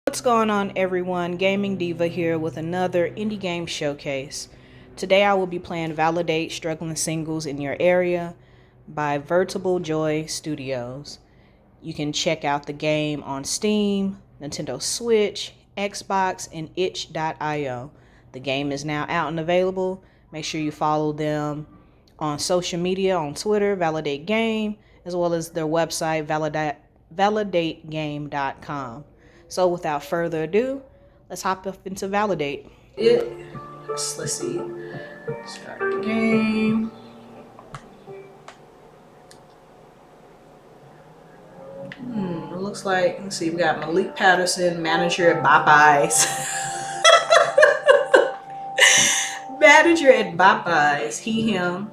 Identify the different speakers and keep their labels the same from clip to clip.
Speaker 1: What's going on, everyone? Gaming Diva here with another indie game showcase. Today I will be playing ValiDate Struggling Singles in Your Area by Veritable Joy Studios. You can check out the game on Steam, Nintendo Switch, Xbox, and itch.io. The game is now out and available. Make sure you follow them on social media on Twitter, ValiDate Game, as well as their website, validategame.com. So without further ado, let's hop up into ValiDate. Let's see. Start the game. It looks like, let's see, we got Malik Patterson, manager at Popeyes. Manager at Popeyes. He, him.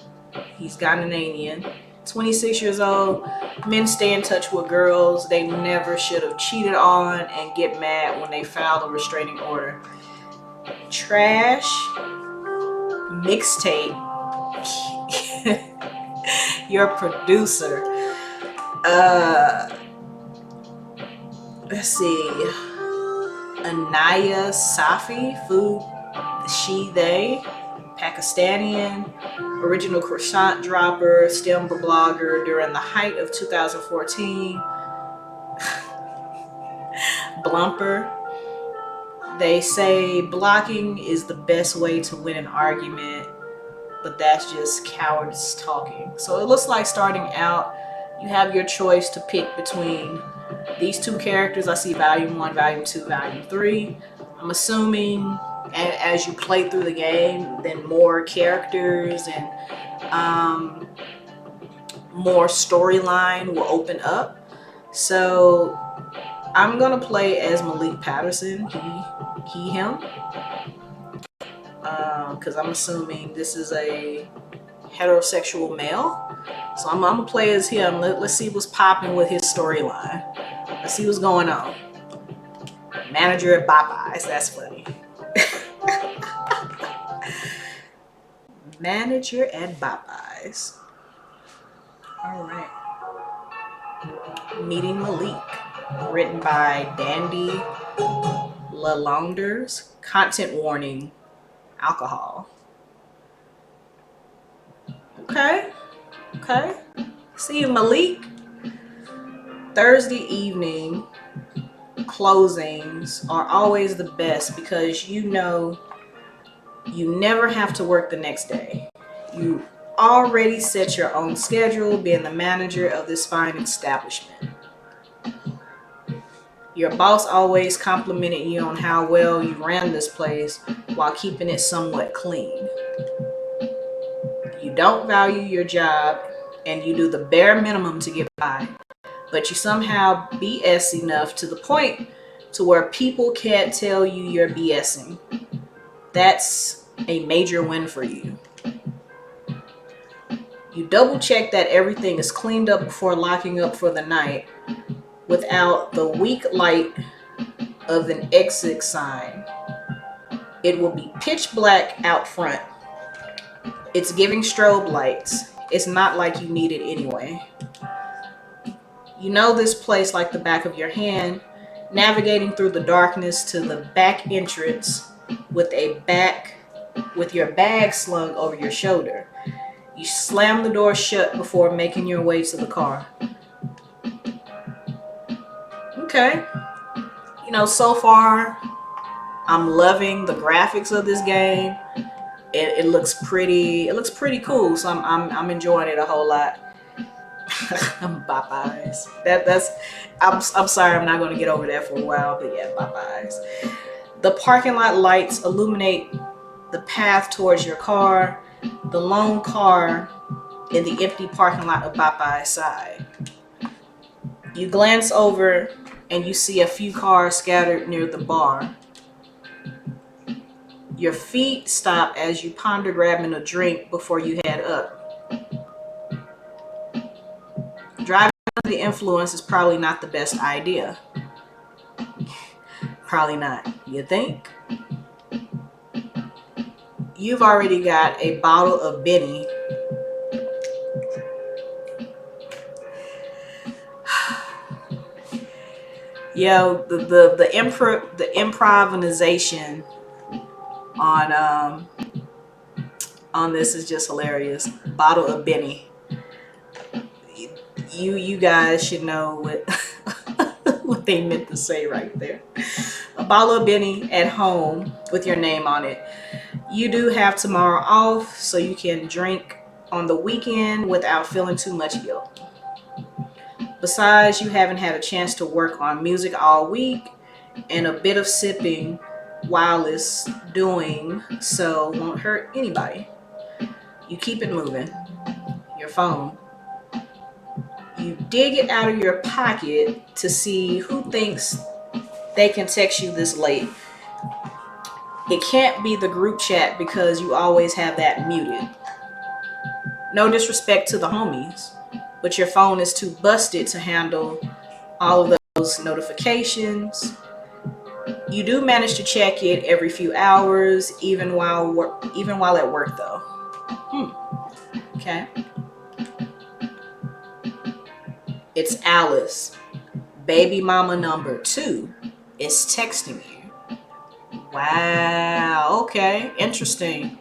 Speaker 1: He's Ghanaian. 26 years old. Men stay in touch with girls they never should have cheated on and get mad when they file a restraining order. Trash. Mixtape. Your producer. Let's see. Inaya Safi. Food. She, they. Pakistani. Original croissant dropper, STEM blogger during the height of 2014. Blumper. They say blocking is the best way to win an argument, but that's just cowards talking. So it looks like starting out, you have your choice to pick between these two characters. I see Volume 1, Volume 2, Volume 3. I'm assuming as you play through the game, then more characters and more storyline will open up. So I'm gonna play as Malik Patterson, he, him, because I'm assuming this is a heterosexual male. So I'm gonna play as him. Let's see what's popping with his storyline. Let's see what's going on. Manager at Popeyes. That's funny. Manager at Popeyes. All right. Meeting Malik. Written by Dandy Lalonders. Content warning. Alcohol. Okay. See, Malik. Thursday evening closings are always the best because you know you never have to work the next day. You already set your own schedule being the manager of this fine establishment. Your boss always complimented you on how well you ran this place while keeping it somewhat clean. You don't value your job and you do the bare minimum to get by, but you somehow BS enough to the point to where people can't tell you you're BSing. That's a major win for you. You double check that everything is cleaned up before locking up for the night without the weak light of an exit sign. It will be pitch black out front. It's giving strobe lights. It's not like you need it anyway. You know this place like the back of your hand, navigating through the darkness to the back entrance with your bag slung over your shoulder. You slam the door shut before making your way to the car. Okay. So far, I'm loving the graphics of this game. It looks pretty. It looks pretty cool. So I'm enjoying it a whole lot. Popeyes. I'm sorry, I'm not gonna get over that for a while, but yeah, Popeyes. The parking lot lights illuminate the path towards your car. The lone car in the empty parking lot of Popeye's side. You glance over and you see a few cars scattered near the bar. Your feet stop as you ponder grabbing a drink before you head up. Driving under the influence is probably not the best idea. Probably not. You think? You've already got a bottle of Benny. Yo, the improvisation on this is just hilarious. Bottle of Benny. You guys should know what what they meant to say right there. A bottle of Benny at home with your name on it. You do have tomorrow off, so you can drink on the weekend without feeling too much guilt. Besides, you haven't had a chance to work on music all week, and a bit of sipping while it's doing so won't hurt anybody. You keep it moving. Your phone. You dig it out of your pocket to see who thinks they can text you this late. It can't be the group chat because you always have that muted. No disrespect to the homies, but your phone is too busted to handle all of those notifications. You do manage to check it every few hours, even while at work though. Okay. It's Alice, baby mama number 2, is texting you. Wow, okay, interesting.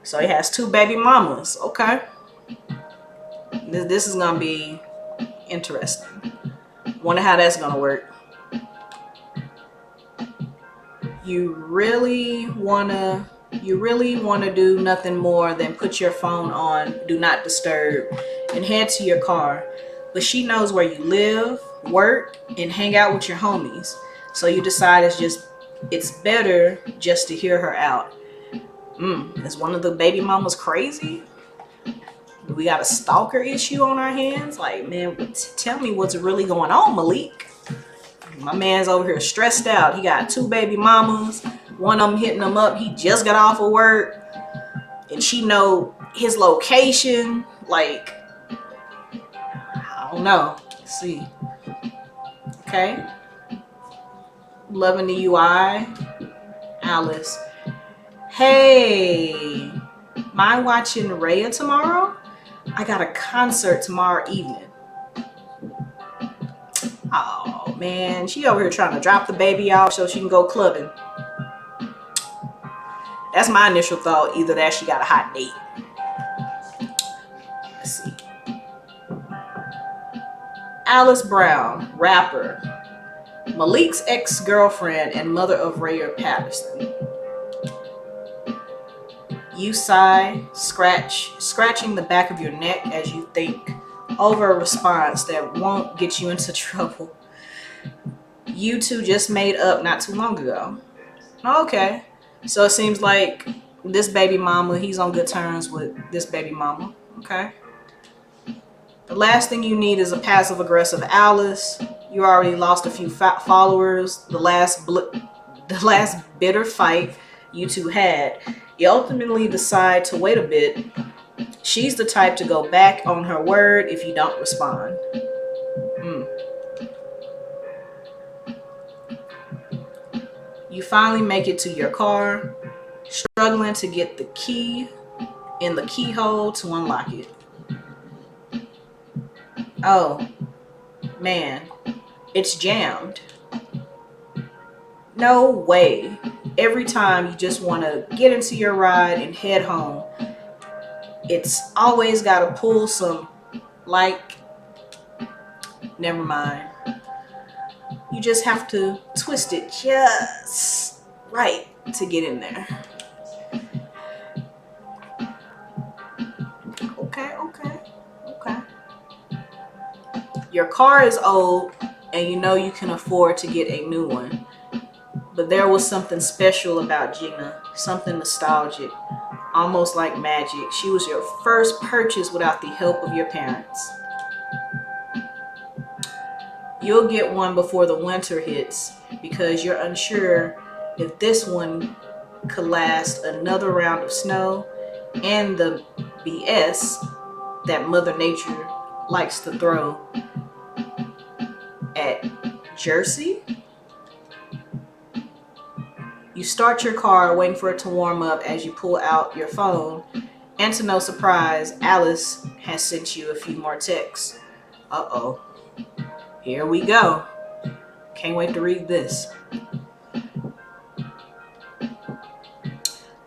Speaker 1: So he has 2 baby mamas. Okay. This is gonna be interesting. Wonder how that's gonna work. You really wanna do nothing more than put your phone on do not disturb and head to your car. But she knows where you live, work, and hang out with your homies. So you decide it's better just to hear her out. Is one of the baby mamas crazy? Do we got a stalker issue on our hands? Like, man, tell me what's really going on, Malik. My man's over here stressed out. He got 2 baby mamas. One of them hitting him up. He just got off of work. And she know his location. Like, I don't know. Let's see. Okay. Loving the UI. Alice. Hey, mind watching Raya tomorrow? I got a concert tomorrow evening. Oh man, she over here trying to drop the baby off so she can go clubbing. That's my initial thought. Either that, she got a hot date. Let's see. Alice Brown, rapper. Malik's ex-girlfriend and mother of Raya Patterson. You sigh, scratching the back of your neck as you think over a response that won't get you into trouble. You two just made up not too long ago. Okay. So it seems like this baby mama, he's on good terms with this baby mama. Okay. The last thing you need is a passive-aggressive Alice. You already lost a few followers. The last bitter fight you two had. You ultimately decide to wait a bit. She's the type to go back on her word if you don't respond. You finally make it to your car, struggling to get the key in the keyhole to unlock it. Oh, man, it's jammed. No way. Every time you just want to get into your ride and head home, it's always got to pull some, never mind. You just have to twist it just right to get in there. Okay. Your car is old and you know you can afford to get a new one. But there was something special about Gina, something nostalgic, almost like magic. She was your first purchase without the help of your parents. You'll get one before the winter hits because you're unsure if this one could last another round of snow and the BS that Mother Nature likes to throw at Jercy. You start your car waiting for it to warm up as you pull out your phone, and to no surprise, Alice has sent you a few more texts. Uh-oh. Here we go. Can't wait to read this.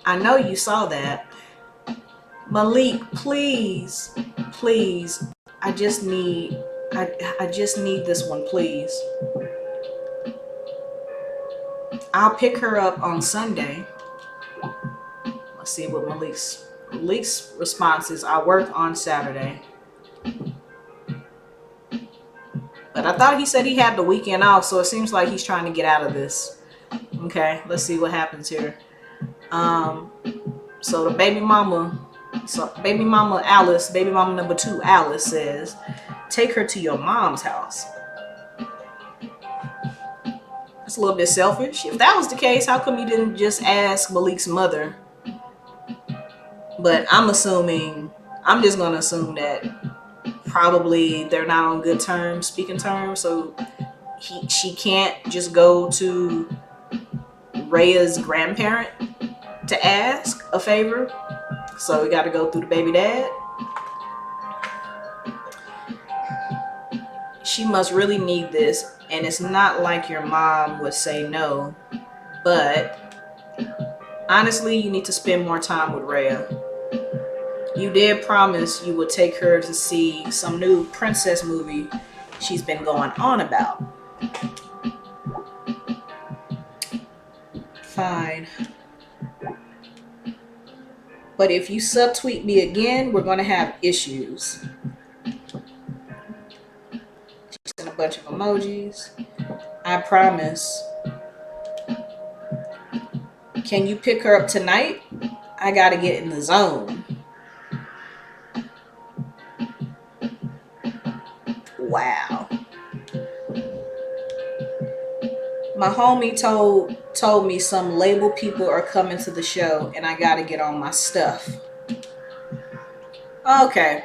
Speaker 1: I know you saw that. Malik, please, please. I just need this one, please. I'll pick her up on Sunday. Let's see what Malik's response is. I work on Saturday. But I thought he said he had the weekend off, so it seems like he's trying to get out of this. Okay, let's see what happens here. So the baby mama Alice, baby mama number 2, Alice, says, take her to your mom's house. That's a little bit selfish. If that was the case, how come you didn't just ask Malik's mother? But I'm just gonna assume that probably they're not on good terms, speaking terms, so she can't just go to Rhea's grandparent to ask a favor. So we got to go through the baby dad. She must really need this, and it's not like your mom would say no, but honestly, you need to spend more time with Rhea. You did promise you would take her to see some new princess movie she's been going on about. Fine. But if you subtweet me again, we're going to have issues. She sent a bunch of emojis. I promise. Can you pick her up tonight? I got to get in the zone. Wow. My homie told me some label people are coming to the show and I gotta get on my stuff. Okay.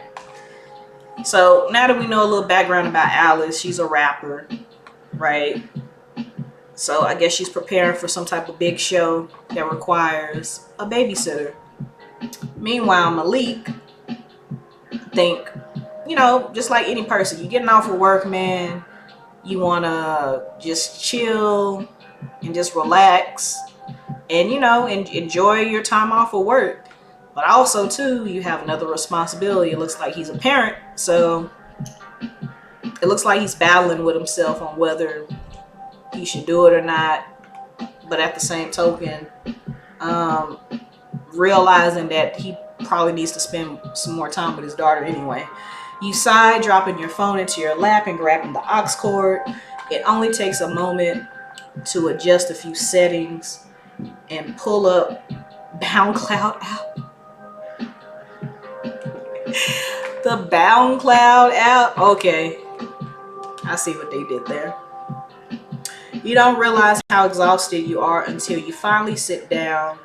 Speaker 1: So now that we know a little background about Alice, she's a rapper, right? So I guess she's preparing for some type of big show that requires a babysitter. Meanwhile, Malik think, just like any person, you're getting off of work, man. You want to just chill and just relax and, enjoy your time off of work. But also, too, you have another responsibility. It looks like he's a parent. So it looks like he's battling with himself on whether he should do it or not. But at the same token, realizing that he probably needs to spend some more time with his daughter anyway. You sigh, dropping your phone into your lap and grabbing the aux cord. It only takes a moment to adjust a few settings and pull up BoundCloud app. The BoundCloud app? Okay. I see what they did there. You don't realize how exhausted you are until you finally sit down.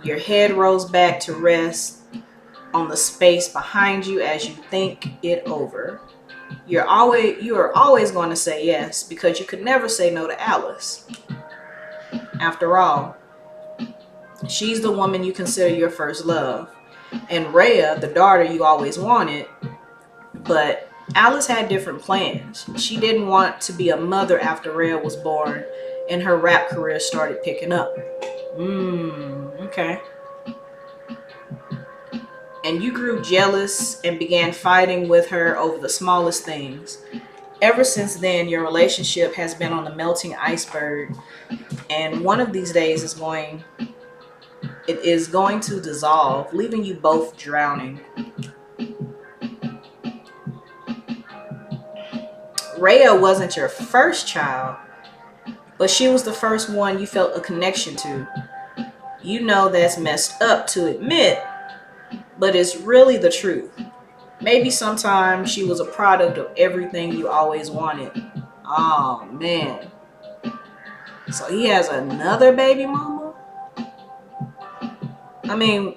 Speaker 1: Your head rolls back to rest on the space behind you as you think it over. You are always going to say yes because you could never say no to Alice. After all, she's the woman you consider your first love. And Rhea, the daughter you always wanted. But Alice had different plans. She didn't want to be a mother after Rhea was born and her rap career started picking up. Okay. And you grew jealous and began fighting with her over the smallest things. Ever since then, your relationship has been on the melting iceberg, and one of these days it is going to dissolve, leaving you both drowning. Rhea wasn't your first child, but she was the first one you felt a connection to. You know that's messed up to admit, but it's really the truth. Maybe sometimes she was a product of everything you always wanted. Oh, man. So he has another baby mama? I mean,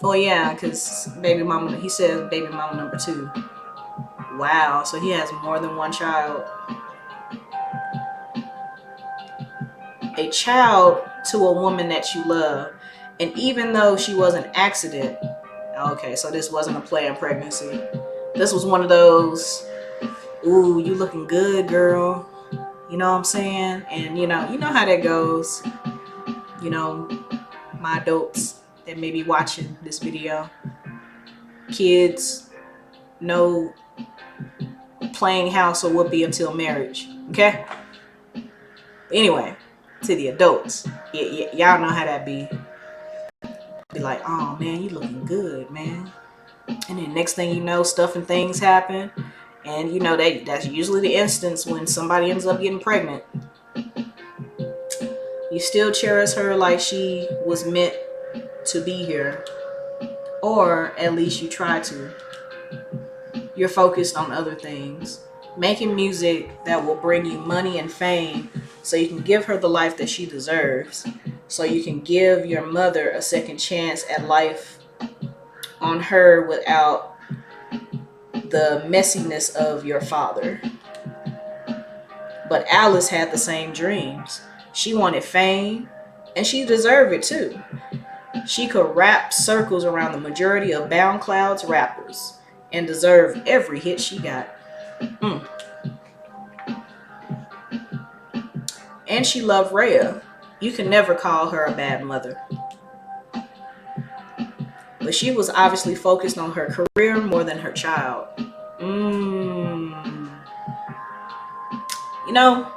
Speaker 1: well, yeah, because he says baby mama number 2. Wow, so he has more than one child. A child to a woman that you love. And even though she was an accident, okay, so this wasn't a planned pregnancy. This was one of those, ooh, you looking good, girl. You know what I'm saying? And you know how that goes. You know, my adults that may be watching this video, kids, no playing house or whoopee until marriage. Okay? Anyway, to the adults, y'all know how that be. Be like, oh man, you looking good, man. And then next thing you know, stuff and things happen. And you know that's usually the instance when somebody ends up getting pregnant. You still cherish her like she was meant to be here. Or at least you try to. You're focused on other things. Making music that will bring you money and fame so you can give her the life that she deserves. So you can give your mother a second chance at life on her without the messiness of your father. But Alice had the same dreams. She wanted fame, and she deserved it too. She could rap circles around the majority of Bound Cloud's rappers and deserved every hit she got. And she loved Rhea. You can never call her a bad mother. But she was obviously focused on her career more than her child. You know,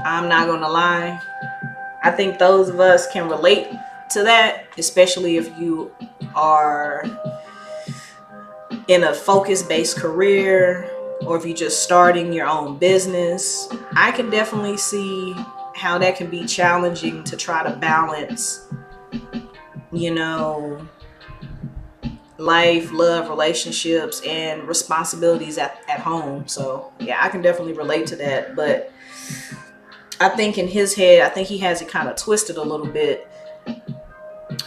Speaker 1: I'm not gonna lie. I think those of us can relate to that, especially if you are in a focus-based career or if you're just starting your own business. I can definitely see how that can be challenging to try to balance, life, love, relationships, and responsibilities at home. So yeah, I can definitely relate to that. But I think in his head, I think he has it kind of twisted a little bit.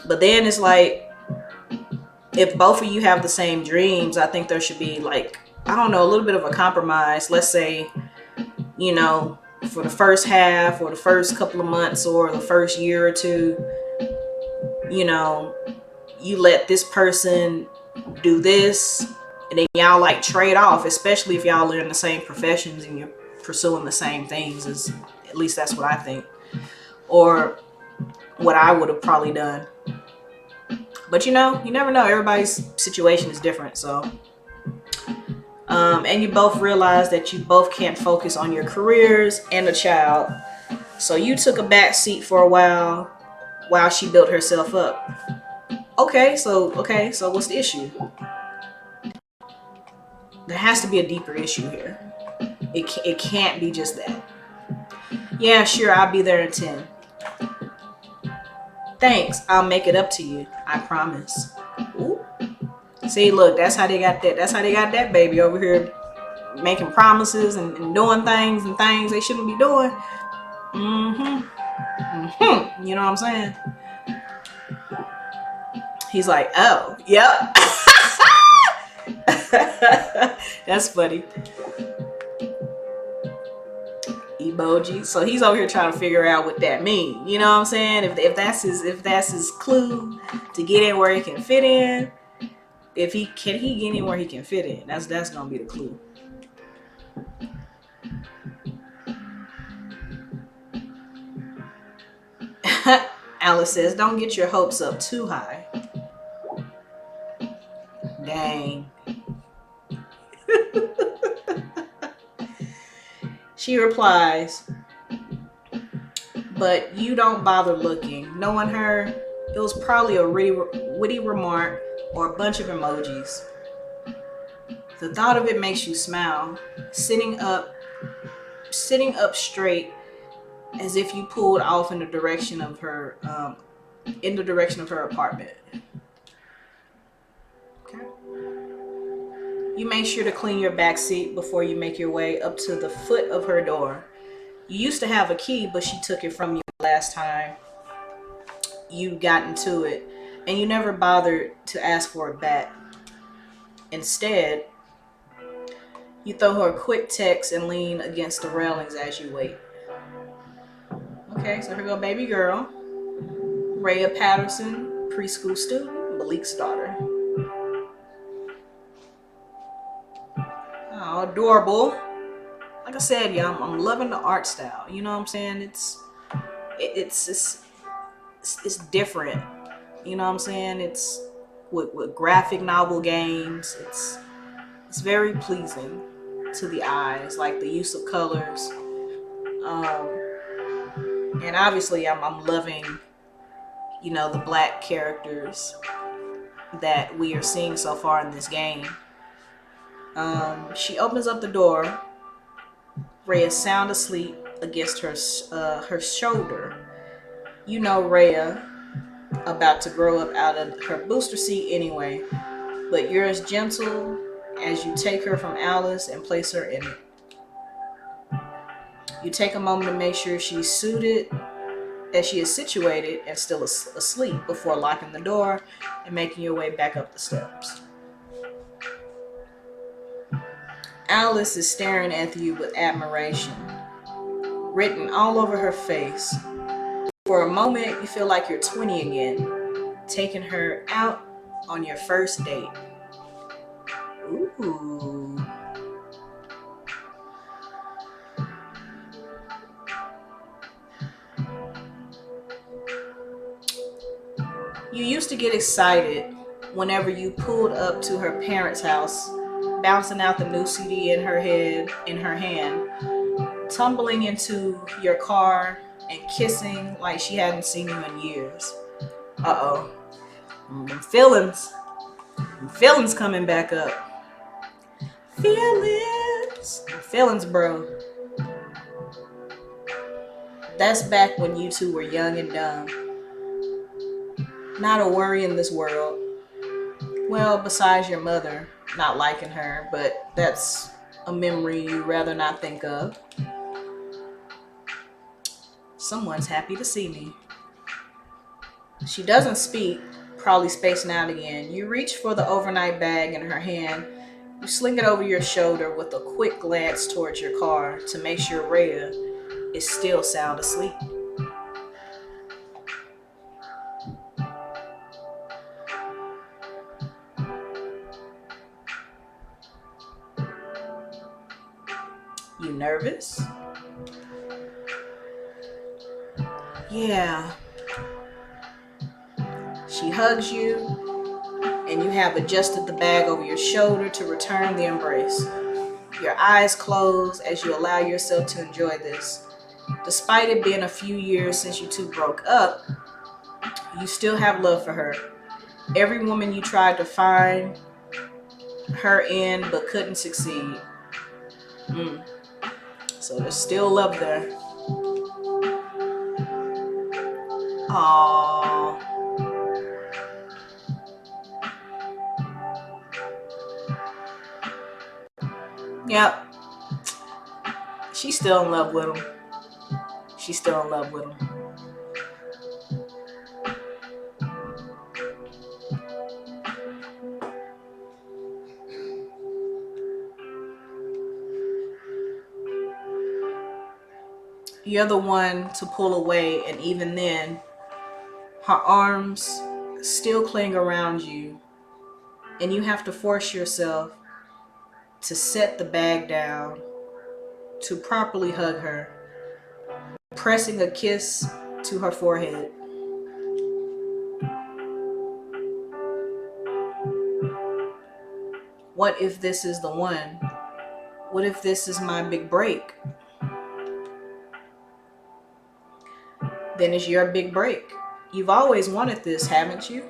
Speaker 1: But then it's like, if both of you have the same dreams, I think there should be like, I don't know, a little bit of a compromise. Let's say, for the first half or the first couple of months or the first year or two, you let this person do this, and then y'all like trade off, especially if y'all are in the same professions and you're pursuing the same things. At least that's what I think, or what I would have probably done. But you never know. Everybody's situation is different. So and you both realize that you both can't focus on your careers and a child, so you took a back seat for a while she built herself up. Okay, so what's the issue? There has to be a deeper issue here. It can't be just that. Yeah, sure, I'll be there in 10. Thanks, I'll make it up to you, I promise. Ooh. See, look, that's how they got that baby over here making promises and doing things they shouldn't be doing. You know what I'm saying? He's like, oh, yep. That's funny. Emoji. So he's over here trying to figure out what that means. You know what I'm saying? If that's his clue to get in where he can fit in. If he get in where he can fit in. That's gonna be the clue. Alice says, don't get your hopes up too high. Dang. She replies, but you don't bother looking. Knowing her, it was probably a witty remark or a bunch of emojis. The thought of it makes you smile. Sitting up straight, as if you pulled off in the direction of her apartment. Okay. You make sure to clean your back seat before you make your way up to the foot of her door. You used to have a key, but she took it from you last time you got into it, and you never bothered to ask for it back. Instead, you throw her a quick text and lean against the railings as you wait. Okay, so here go baby girl. Rhea Patterson, preschool student, Malik's daughter. Oh, adorable. like I said, yeah, I'm loving the art style. You know what I'm saying? It's different. You know what I'm saying? It's with graphic novel games. It's very pleasing to the eyes, like the use of colors. Um, and obviously, I'm loving, the black characters that we are seeing so far in this game. She opens up the door. Rhea is sound asleep against her shoulder. Rhea about to grow up out of her booster seat anyway, but you're as gentle as you take her from Alice and place her in it. You take a moment to make sure she's suited, as she is situated and still asleep, before locking the door and making your way back up the steps. Alice is staring at you with admiration, written all over her face. For a moment, you feel like you're 20 again, taking her out on your first date. Ooh. You used to get excited whenever you pulled up to her parents' house, bouncing out the new CD in her hand, tumbling into your car and kissing like she hadn't seen you in years. Uh-oh. Feelings coming back up. Feelings, bro. That's back when you two were young and dumb. Not a worry in this world. Well, besides your mother not liking her, but that's a memory you'd rather not think of. Someone's happy to see me. She doesn't speak, probably spacing out again. You reach for the overnight bag in her hand. You sling it over your shoulder with a quick glance towards your car to make sure Rhea is still sound asleep. You nervous? Yeah. She hugs you, and you have adjusted the bag over your shoulder to return the embrace. Your eyes close as you allow yourself to enjoy this. Despite it being a few years since you two broke up, you still have love for her. Every woman you tried to find her in but couldn't succeed. So there's still love there. Aww. Yep. She's still in love with him. You're the one to pull away, and even then, her arms still cling around you, and you have to force yourself to set the bag down, to properly hug her, pressing a kiss to her forehead. What if this is the one? What if this is my big break? Then it's your big break. You've always wanted this, haven't you?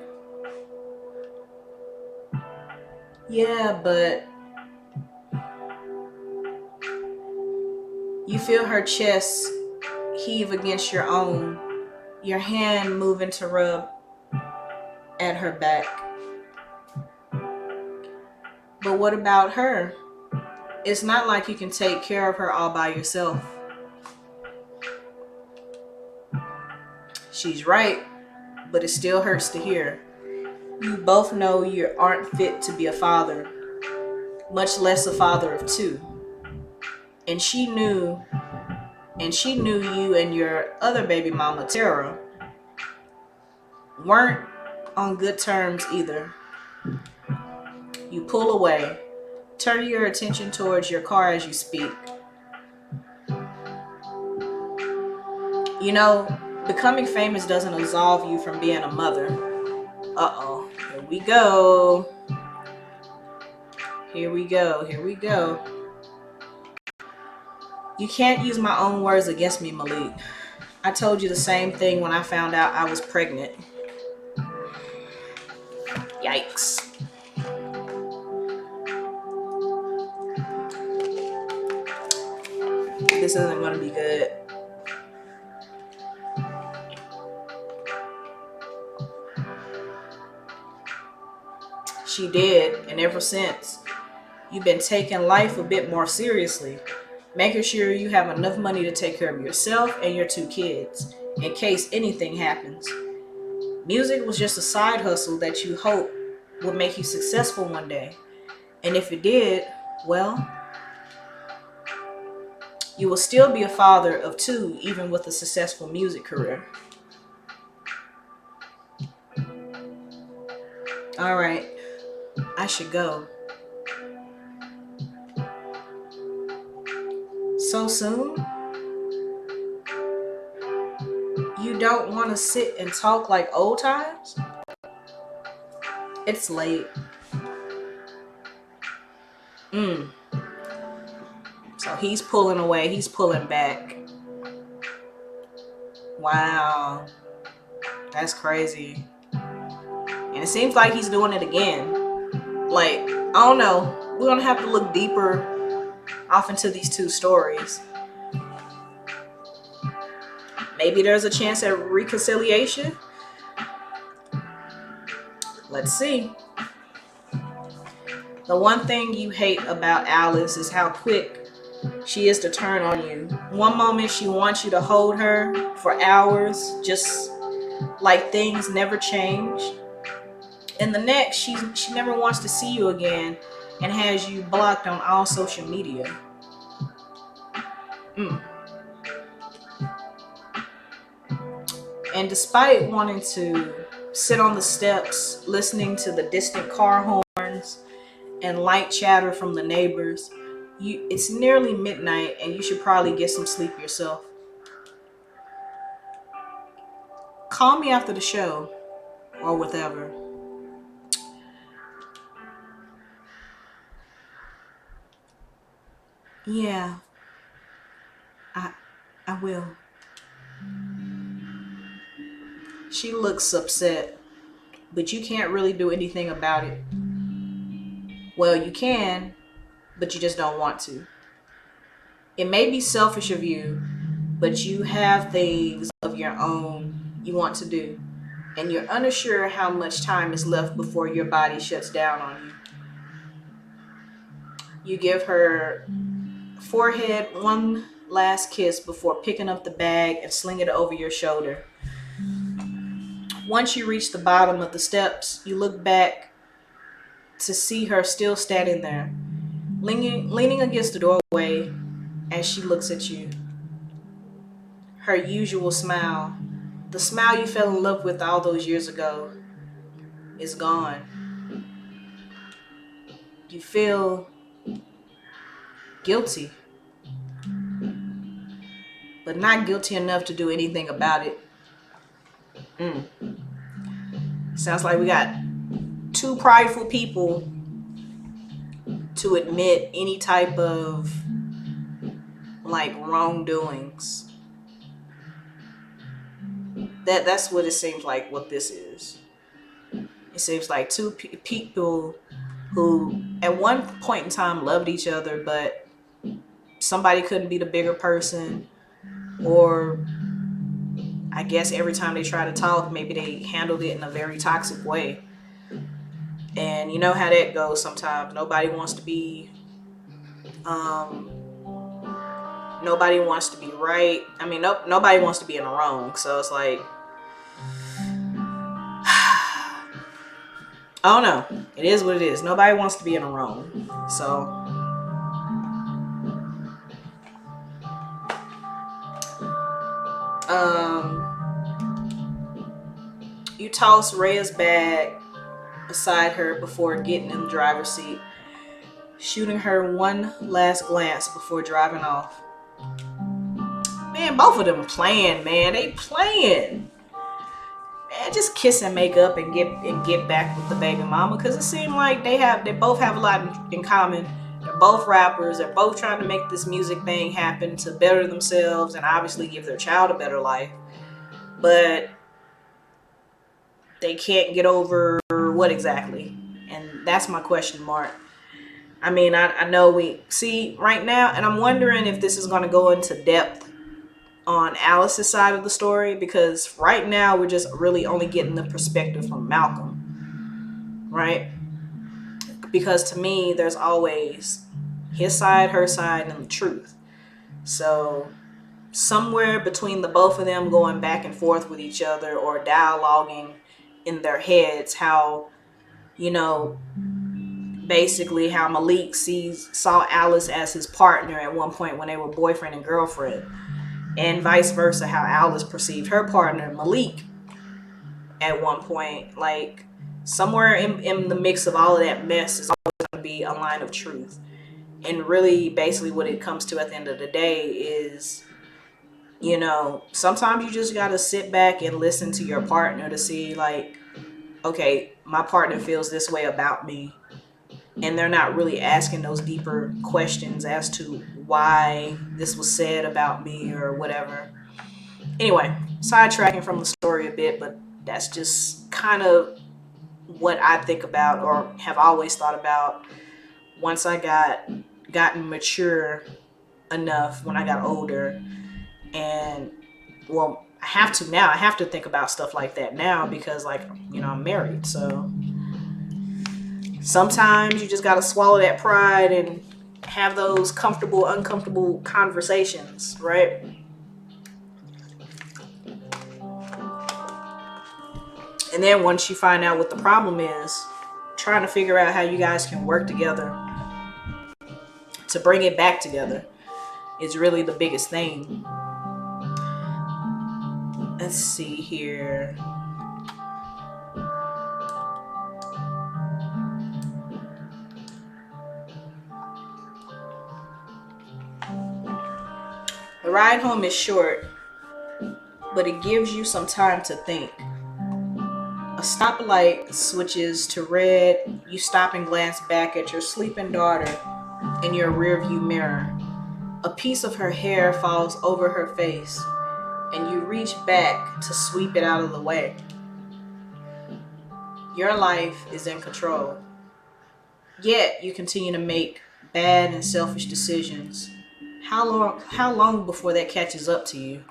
Speaker 1: Yeah, but you feel her chest heave against your own, your hand moving to rub at her back. But what about her? It's not like you can take care of her all by yourself. She's right, but it still hurts to hear. You both know you aren't fit to be a father, much less a father of two. And she knew you and your other baby mama, Tara, weren't on good terms either. You pull away, turn your attention towards your car as you speak. You know, becoming famous doesn't absolve you from being a mother. Uh-oh. Here we go. Here we go. Here we go. You can't use my own words against me, Malik. I told you the same thing when I found out I was pregnant. Yikes. This isn't going to be good. She did, and ever since, you've been taking life a bit more seriously, making sure you have enough money to take care of yourself and your 2 kids, in case anything happens. Music was just a side hustle that you hope would make you successful one day. And if it did, well, you will still be a father of 2, even with a successful music career. All right, I should go. So soon? You don't want to sit and talk like old times? It's late. So he's pulling away. He's pulling back. Wow. That's crazy. And it seems like he's doing it again. Like, I don't know. We're going to have to look deeper off into these 2 stories. Maybe there's a chance at reconciliation. Let's see. The one thing you hate about Alice is how quick she is to turn on you. One moment she wants you to hold her for hours, just like things never change. And the next, she never wants to see you again and has you blocked on all social media. And despite wanting to sit on the steps, listening to the distant car horns and light chatter from the neighbors, it's nearly midnight and you should probably get some sleep yourself. Call me after the show or whatever. Yeah, I will. She looks upset, but you can't really do anything about it. Well, you can, but you just don't want to. It may be selfish of you, but you have things of your own you want to do, and you're unsure how much time is left before your body shuts down on you. You give her forehead one last kiss before picking up the bag and sling it over your shoulder. Once you reach the bottom of the steps, you look back to see her still standing there, leaning against the doorway as she looks at you. Her usual smile, the smile you fell in love with all those years ago, is gone. You feel guilty, but not guilty enough to do anything about it. Sounds like we got 2 prideful people to admit any type of like wrongdoings. That's what it seems like what this is. It seems like 2 people who at one point in time loved each other, but somebody couldn't be the bigger person, or I guess every time they try to talk, maybe they handled it in a very toxic way. And you know how that goes sometimes. Nobody wants to be nobody wants to be right. I mean, nobody wants to be in the wrong. So it's like, I don't know. It is what it is. Nobody wants to be in the wrong. So you toss Rhea's bag beside her before getting in the driver's seat, shooting her one last glance before driving off. Man, Man, both of them playing, man. They playing. Man, just kiss and make up and get back with the baby mama, because it seemed like they both have a lot in common. They're both rappers. They're both trying to make this music thing happen to better themselves and obviously give their child a better life. But they can't get over what exactly? And that's my question mark. I mean, I know we see right now, and I'm wondering if this is going to go into depth on Alice's side of the story, because right now we're just really only getting the perspective from Malcolm, right? Because to me, there's always his side, her side, and the truth. So somewhere between the both of them going back and forth with each other or dialoguing in their heads, how, you know, basically how Malik saw Alice as his partner at one point when they were boyfriend and girlfriend, and vice versa, how Alice perceived her partner Malik at one point. Like, somewhere in the mix of all of that mess is always going to be a line of truth. And really, basically, what it comes to at the end of the day is, you know, sometimes you just got to sit back and listen to your partner to see, like, okay, my partner feels this way about me. And they're not really asking those deeper questions as to why this was said about me or whatever. Anyway, sidetracking from the story a bit, but that's just kind of what I think about or have always thought about once I gotten mature enough, when I got older. And well, I have to now. I have to think about stuff like that now because, like, you know, I'm married. So sometimes you just got to swallow that pride and have those comfortable, uncomfortable conversations, right? And then once you find out what the problem is, trying to figure out how you guys can work together to bring it back together is really the biggest thing. Let's see here. The ride home is short, but it gives you some time to think. A stoplight switches to red. You stop and glance back at your sleeping daughter in your rearview mirror. A piece of her hair falls over her face, and you reach back to sweep it out of the way. Your life is in control. Yet you continue to make bad and selfish decisions. How long before that catches up to you?